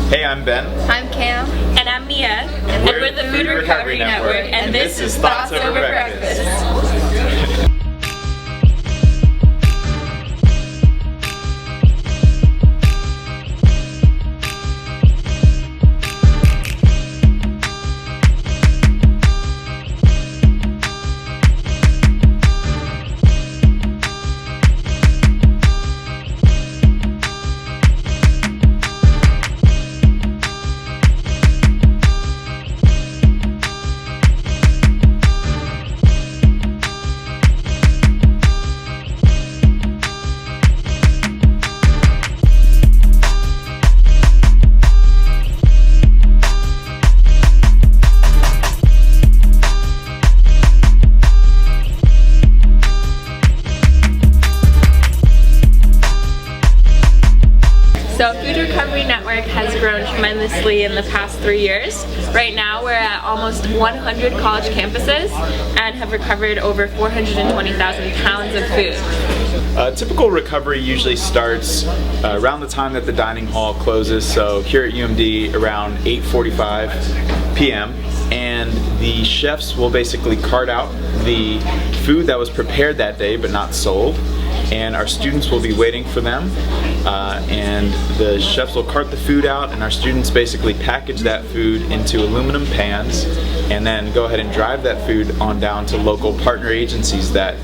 Hey, I'm Ben. I'm Cam. And I'm Mia. And we're the Food Recovery Network. And this is Thoughts Over Breakfast. So Food Recovery Network has grown tremendously in the past 3 years. Right now we're at almost 100 college campuses and have recovered over 420,000 pounds of food. Typical recovery usually starts around the time that the dining hall closes, so here at UMD around 8:45 p.m. and the chefs will basically cart out the food that was prepared that day but not sold, and our students will be waiting for them, and the chefs will cart the food out, and our students basically package that food into aluminum pans and then go ahead and drive that food on down to local partner agencies that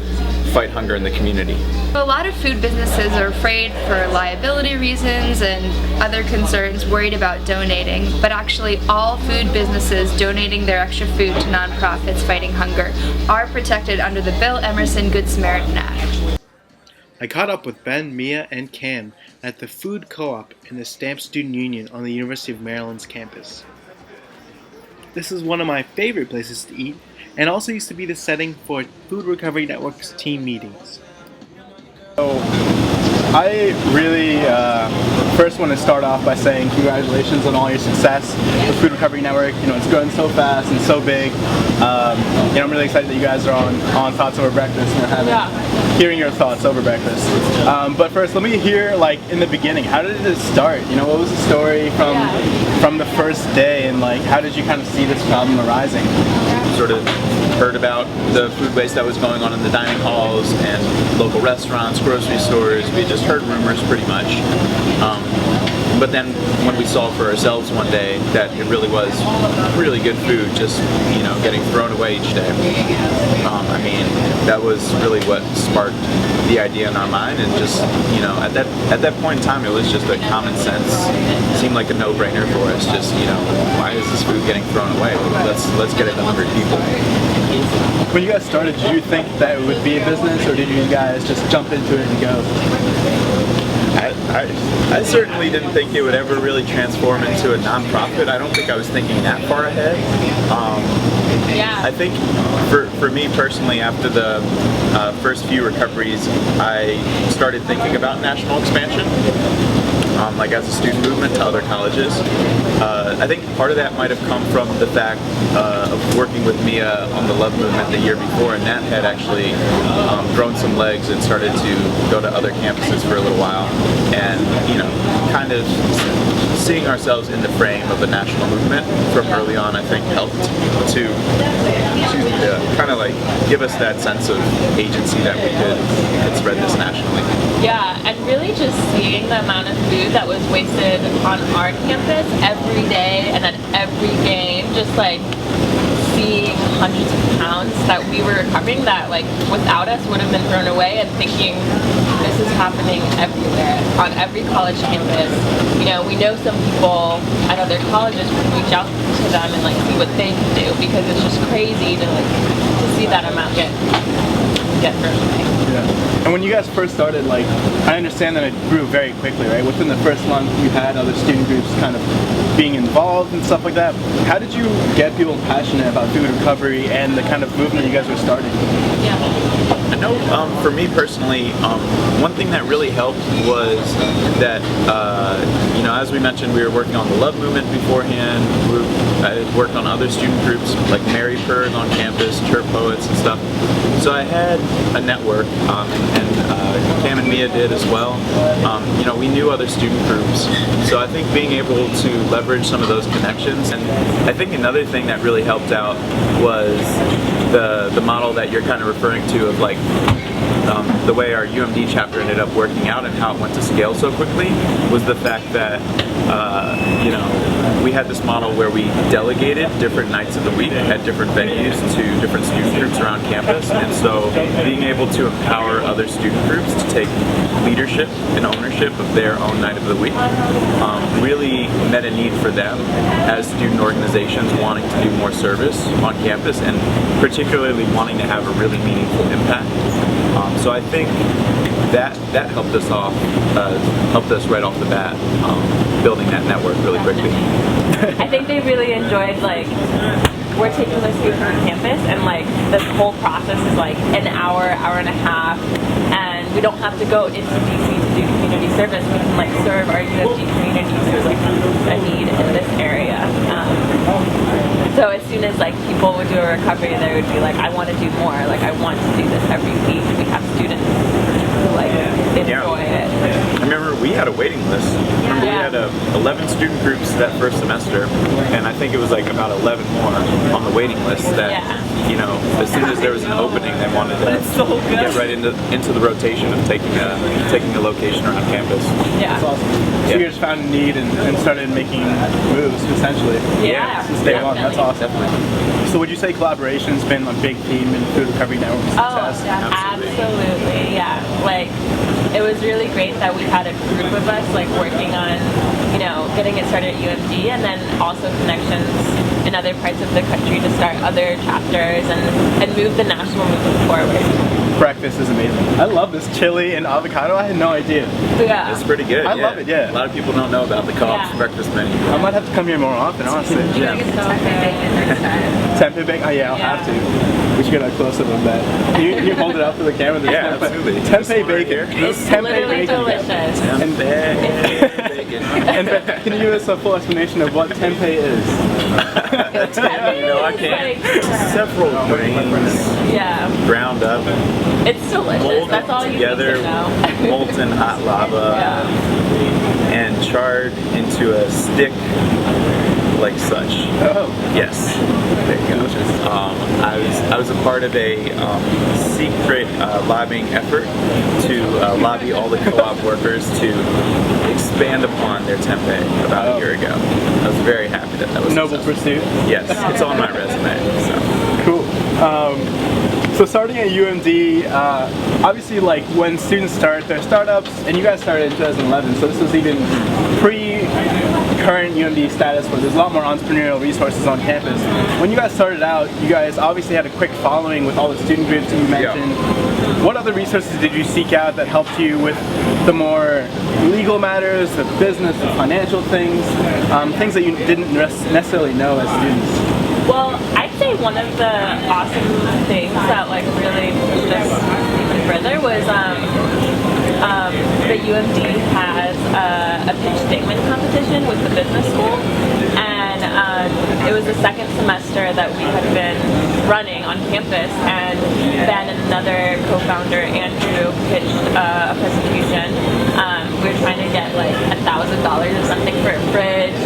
fight hunger in the community. A lot of food businesses are afraid for liability reasons and other concerns, worried about donating, but actually all food businesses donating their extra food to nonprofits fighting hunger are protected under the Bill Emerson Good Samaritan Act. I caught up with Ben, Mia, and Cam at the Food Co-op in the Stamp Student Union on the University of Maryland's campus. This is one of my favorite places to eat, and also used to be the setting for Food Recovery Network's team meetings. So, I really first want to start off by saying congratulations on all your success with Food Recovery Network. You know, it's growing so fast and so big. I'm really excited that you guys are on Thoughts Over Breakfast and hearing your thoughts over breakfast. But first, let me hear, like, in the beginning, how did it start? You know, what was the story from the first day, and like, how did you kind of see this problem arising? Sort of heard about the food waste that was going on in the dining halls and local restaurants, grocery stores. We just heard rumors pretty much. But then when we saw for ourselves one day that it really was really good food just, you know, getting thrown away each day. I mean, that was really what sparked the idea in our mind, and just, you know, at that point in time it was just a common sense, seemed like a no-brainer for us. Just, you know, why is this food getting thrown away? Let's get it to hungry people. When you guys started, did you think that it would be a business, or did you guys just jump into it and go? I certainly didn't think it would ever really transform into a nonprofit. I don't think I was thinking that far ahead. I think for me personally, after the first few recoveries, I started thinking about national expansion, like as a student movement to other colleges. I think part of that might have come from the fact of working with Mia on the Love Movement the year before, and that had actually grown some legs and started to go to other campuses for a little while, and, you know, kind of seeing ourselves in the frame of a national movement from early on, I think, helped to kind of like give us that sense of agency that we could spread this nationally. Yeah, and really just seeing the amount of food that was wasted on our campus every day and at every game, just like seeing hundreds of pounds that we were recovering that, like, without us would have been thrown away, and thinking this is happening everywhere, on every college campus. You know, we know some people at other colleges would reach out to them and like see what they can do, because it's just crazy to see that amount get thrown away. Yeah. And when you guys first started, like, I understand that it grew very quickly, right? Within the first month, you had other student groups kind of being involved and stuff like that. How did you get people passionate about food recovery and the kind of movement you guys were starting? I know for me personally, one thing that really helped was that, you know, as we mentioned, we were working on the Love Movement beforehand. I had worked on other student groups like Mary Berg on campus, Chirp Poets and stuff. So I had a network, and Cam and Mia did as well. You know, we knew other student groups, so I think being able to leverage some of those connections. And I think another thing that really helped out was the model that you're kind of referring to of like the way our UMD chapter ended up working out and how it went to scale so quickly was the fact that you know, we had this model where we delegated different nights of the week at different venues to different student groups around campus, and so being able to empower other student groups to take leadership and ownership of their own night of the week really met a need for them as student organizations wanting to do more service on campus and particularly wanting to have a really meaningful impact. So I think that helped us right off the bat, building that network really quickly. I think they really enjoyed, like, we're taking the students on campus, and like this whole process is like an hour and a half, and we don't have to go into DC to do community service. We can like serve our UFG community through like a need in this area. So as soon as like people would do a recovery, they would be like, I want to do more. Like I want to do this every week. We have students who like enjoy it. I remember we had a waiting list. We had 11 student groups that first semester, and I think it was like about 11 more on the waiting list that, you know, as soon as there was an opening, they wanted to get right into the rotation of taking a location around campus. Yeah. That's awesome. So you just found a need and started making moves, essentially. Since day one. That's awesome. Definitely. So would you say collaboration's been a big theme in Food Recovery Network's success? Oh, absolutely, yeah. Like, it was really great that we had a group of us like working on, you know, getting it started at UMD, and then also connections in other parts of the country to start other chapters and move the national movement forward. Breakfast is amazing. I love this chili and avocado. I had no idea. Yeah. It's pretty good. I love it, yeah. A lot of people don't know about the co-op's breakfast menu. I might have to come here more often, honestly. Yeah. Tempeh bacon? Oh yeah, I'll have to. We should get a close-up of that. Can you hold it up for the camera? Yeah, absolutely. Tempeh bacon. It's Tempeh literally bacon. delicious. And Bacon. And can you give us a full explanation of what tempeh is? You know, I can't. Several grains. Yeah. Ground up. It's delicious. Molded That's all you together, need to know. molten hot lava, and charred into a stick like such. Oh. Yes. There you go. I was a part of a secret lobbying effort to lobby all the co-op workers to expand upon their tempeh about a year ago. I was very happy that was Noble successful. pursuit. Yes, it's on my resume. So. Cool. So starting at UMD, obviously like when students start their startups, and you guys started in 2011, so this was even pre-current UMD status where there's a lot more entrepreneurial resources on campus. When you guys started out, you guys obviously had a quick following with all the student groups that you mentioned. Yeah. What other resources did you seek out that helped you with the more legal matters, the business, the financial things, things that you didn't necessarily know as students? Well, I'd say one of the awesome things that like really pushed us even further was the UMD has a pitch statement competition with the business school, and it was the second semester that we had been running on campus, and Ben and another co-founder, Andrew, pitched a presentation. We were trying to get like $1,000 or something for a fridge.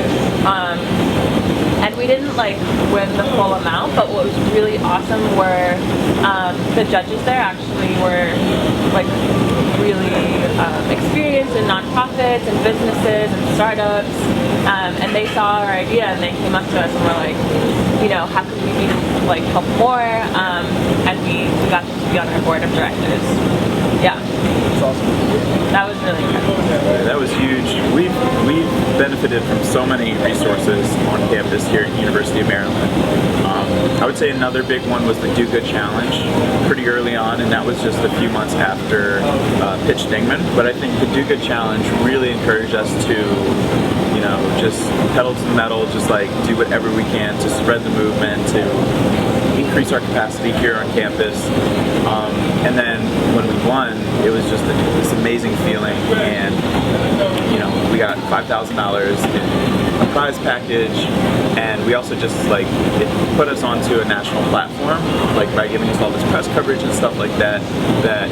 And we didn't like win the full amount, but what was really awesome were the judges there actually were like really experienced in nonprofits and businesses and startups, and they saw our idea and they came up to us and were like, you know, how can we like help more? And we got them to be on our board of directors. Yeah. That's awesome. That was really incredible. That was huge. We've benefited from so many resources on campus here at University of Maryland. I would say another big one was the Do Good Challenge pretty early on, and that was just a few months after Pitch Dingman. But I think the Do Good Challenge really encouraged us to, you know, just pedal to the metal, just like do whatever we can to spread the movement, to increase our capacity here on campus. And then when we won, it was just this amazing feeling, and you know, we got $5,000 in a prize prize package, and we also just like it put us onto a national platform, like by giving us all this press coverage and stuff like that. That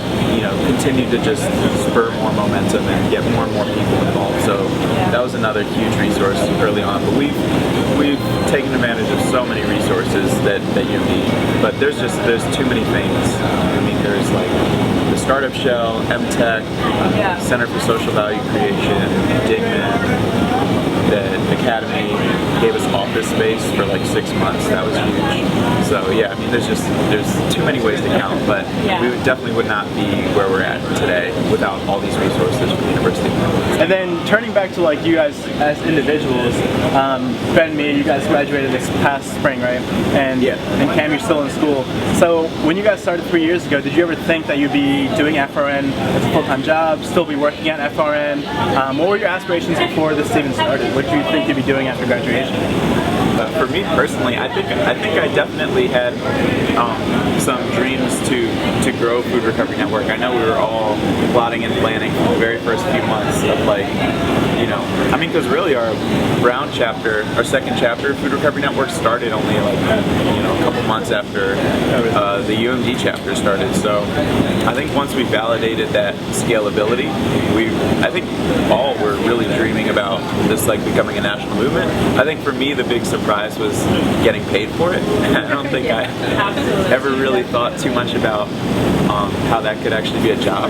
continued to just spur more momentum and get more and more people involved. So that was another huge resource early on. But we've taken advantage of so many resources that you need. But there's too many things. I mean, there's like the Startup Shell, MTech, Center for Social Value Creation, Digman. The Academy gave us office space for like 6 months. That was huge. So yeah, I mean, there's too many ways to count, but we definitely would not be where we're at today without all these resources from the university. And then turning back to like you guys as individuals, Ben, Mia, you guys graduated this past spring, right? And Cam, you're still in school. So when you guys started 3 years ago, did you ever think that you'd be doing FRN as a full-time job, still be working at FRN? What were your aspirations before this even started? What do you think you'd be doing after graduation? For me personally, I think I definitely had some dreams to grow Food Recovery Network. I know we were all plotting and planning from the very first few months of like, I mean, because really our Brown chapter, our second chapter of Food Recovery Network started only like, a couple months after the UMD chapter started. So I think once we validated that scalability, I think all were really dreaming about this like becoming a national movement. I think for me the big surprise was getting paid for it. I don't think I ever really thought too much about how that could actually be a job,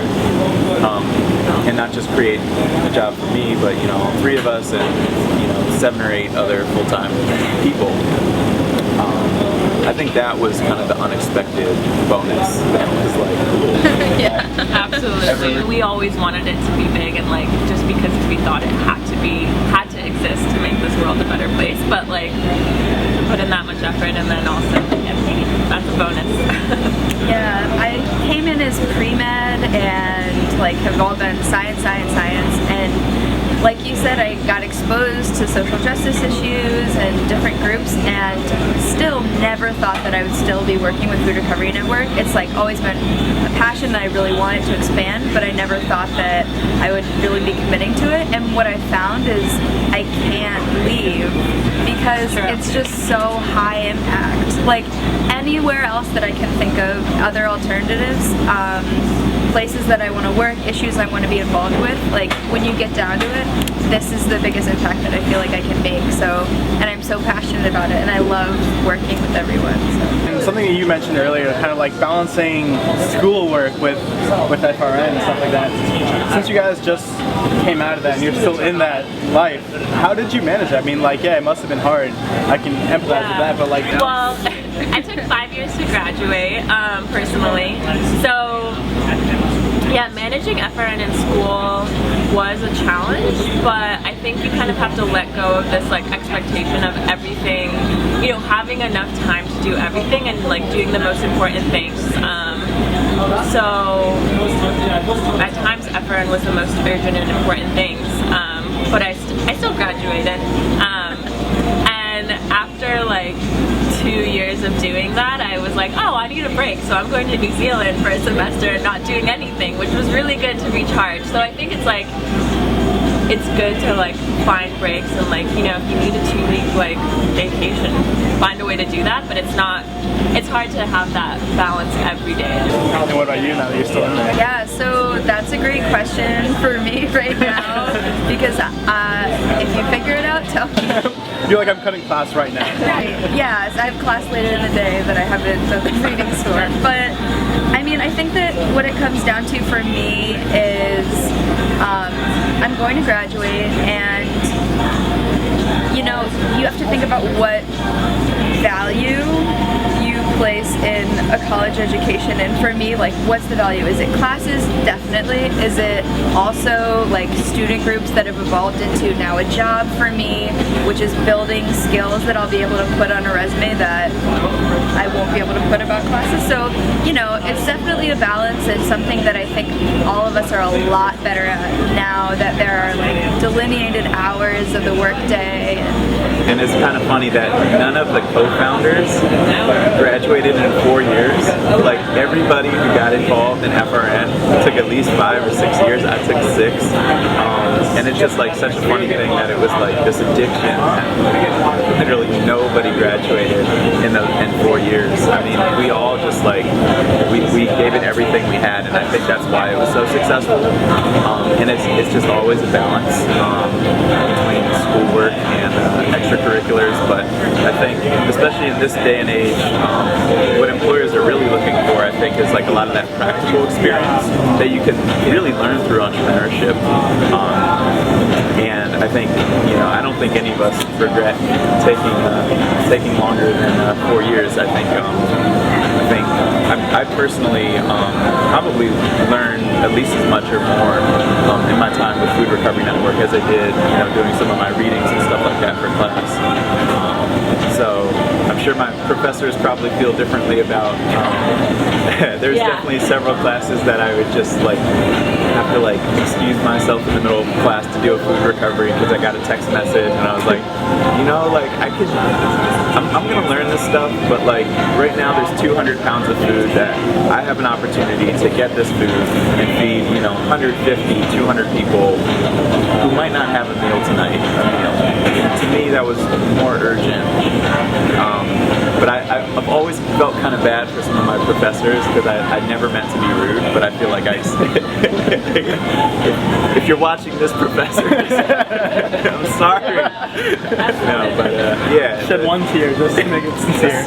and not just create a job for me, but all three of us and 7 or 8 other full-time people. I think that was kind of the unexpected bonus that was like cool. Yeah, absolutely. We always wanted it to be big, and like just because we thought it had to exist to make this world a better place. But like put in that much effort and then also get paid. That's a bonus. Yeah, I came in as pre-med and like have all done science, and like you said, I got exposed to social justice issues and different groups, and still never thought that I would still be working with Food Recovery Network. It's like always been a passion that I really wanted to expand, but I never thought that I would really be committing to it. And what I found is I can't leave because it's just so high impact. Like anywhere else that I can think of, other alternatives, places that I want to work, issues I want to be involved with, like when you get down to it, this is the biggest impact that I feel like I can make. So, and I'm so passionate about it, and I love working with everyone. So. And something that you mentioned earlier, kind of like balancing schoolwork with FRN and stuff like that. Since you guys just came out of that and you're still in that life, how did you manage that? I mean, like, yeah, it must have been hard. I can empathize with that, but like... Well, I took 5 years to graduate, personally. So, yeah, managing FRN in school was a challenge, but I think you kind of have to let go of this like expectation of everything, having enough time to do everything and like doing the most important things. So at times FRN was the most urgent and important things, but I still graduated. And after like 2 years of doing that, I was like, oh, I need a break, so I'm going to New Zealand for a semester and not doing anything, which was really good to recharge. So I think it's like, it's good to like find breaks and like, if you need a 2-week like vacation, find a way to do that, but it's hard to have that balance every day. And what about you now that you're still in there? Yeah, so that's a great question for me right now, because if you figure it out, tell me. I feel like I'm cutting class right now. Right, yes, I have class later in the day that I haven't done the readings for. But, I mean, I think that what it comes down to for me is I'm going to graduate, and, you have to think about what value you place in a college education. And for me, like, what's the value? Is it classes? Definitely. Is it also like student groups that have evolved into now a job for me, which is building skills that I'll be able to put on a resume that I won't be able to put about classes? So, it's definitely a balance, and something that I think all of us are a lot better at now that there are like delineated hours of the workday, and and it's kind of funny that none of the co-founders graduated in 4 years. Like everybody who got involved in FRN took at least 5 or 6 years. I took 6, and it's just like such a funny thing that it was like this addiction. And literally nobody graduated in 4 years. I mean, we all just like we gave it everything we had, and I think that's why it was so successful. And it's just always a balance between schoolwork and extracurriculars. But I think, especially in this day and age, what employers are really looking for, I think, is like a lot of that practical experience that you can really learn through entrepreneurship. And I think, I don't think any of us regret taking longer than 4 years. I personally probably learned at least as much or more in my time with Food Recovery Network as I did, doing some of my readings and stuff like that for class. So I'm sure my professors probably feel differently about. There's definitely several classes that I would just like have to like excuse myself in the middle of class to do a food recovery because I got a text message and I was like, I'm gonna learn this stuff, but like right now there's 200 pounds of food that I have an opportunity to get this food and feed 150, 200 people who might not have a meal tonight. To me, that was more urgent. But I've always felt kind of bad for some of my professors because I never meant to be rude, but I feel like if you're watching this, professor, I'm sorry. No, but yeah. Shed one tear just to make it sincere.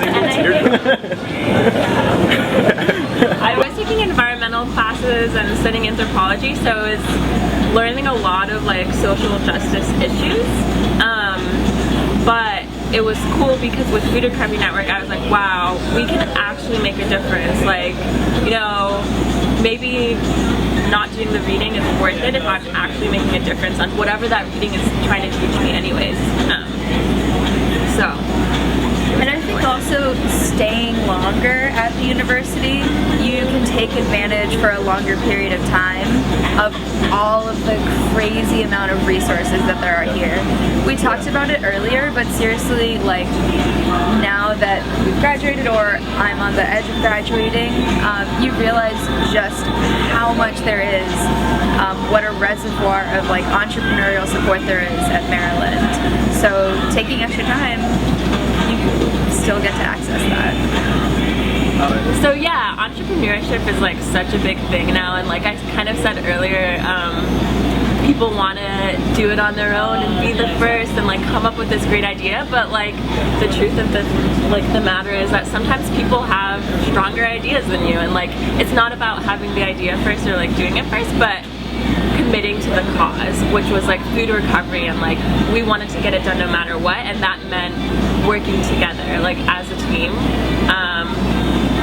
I was taking environmental classes and studying anthropology, so it's learning a lot of like social justice issues. But it was cool because with Food Recovery Network, I was like, wow, we can actually make a difference. Like, maybe not doing the reading is worth it if I'm actually making a difference on whatever that reading is trying to teach me anyways. And I think also staying longer at the university, you can take advantage for a longer period of time of all of the crazy amount of resources that there are here. We talked about it earlier, but seriously, like now that we've graduated or I'm on the edge of graduating, you realize just how much there is, what a reservoir of like entrepreneurial support there is at Maryland. So taking extra time, you still get to access that. So yeah, entrepreneurship is like such a big thing now, and like I kind of said earlier, people want to do it on their own and be the first and like come up with this great idea, but like the truth of the matter is that sometimes people have stronger ideas than you, and like it's not about having the idea first or like doing it first, but committing to the cause, which was like food recovery, and like we wanted to get it done no matter what, and that meant working together like as a team.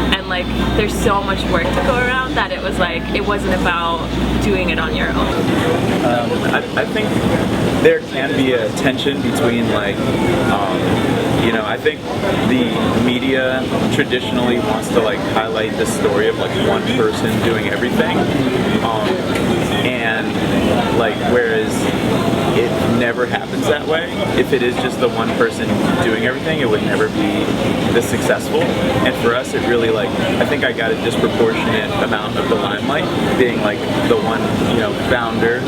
And like there's so much work to go around that it was like it wasn't about doing it on your own. I think there can be a tension between like I think the media traditionally wants to like highlight the story of like one person doing everything, and like whereas it never happens that way. If it is just the one person doing everything, it would never be this successful. And for us, it really like I think I got a disproportionate amount of the limelight, being like the one founder.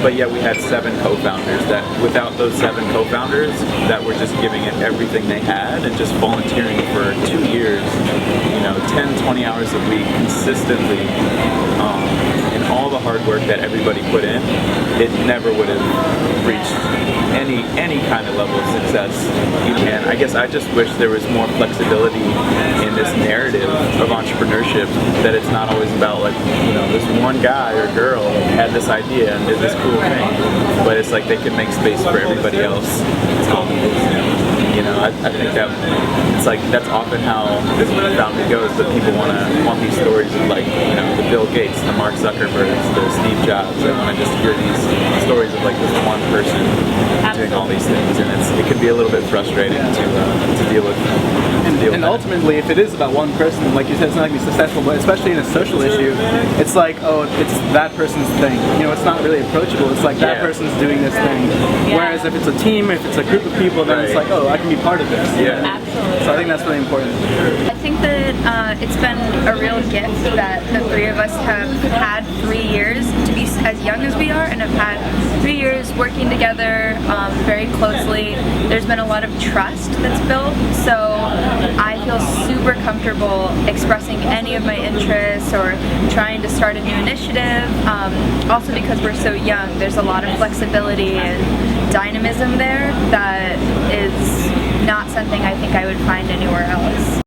But yet we had 7 co-founders that without those 7 co-founders that were just giving it everything they had and just volunteering for 2 years, 10, 20 hours a week consistently, and all the hard work that everybody put in, it never would have reached any kind of level of success. And I guess I just wish there was more flexibility in this narrative of entrepreneurship, that it's not always about like, this one guy or girl had this idea and did this cool thing, but it's like they can make space for everybody else. I think that it's like that's often how this founding goes. That people want these stories of like the Bill Gates, the Mark Zuckerbergs, the Steve Jobs. They want to just hear these stories of like this one person doing all these things, and it can be a little bit frustrating to deal with. And ultimately, if it is about one person, like you said, it's not going to be successful, but especially in a social issue, it's like, oh, it's that person's thing. It's not really approachable. It's like that person's doing this thing. Whereas if it's a team, if it's a group of people, then it's like, oh, I can be part of this. Yeah. Absolutely. So I think that's really important. I think that it's been a real gift that the three of us have had 3 years to be as young as we are, and have had 3 years working together very closely. There's been a lot of trust that's built, so I feel super comfortable expressing any of my interests or trying to start a new initiative. Also because we're so young, there's a lot of flexibility and dynamism there that is not something I think I would find anywhere else.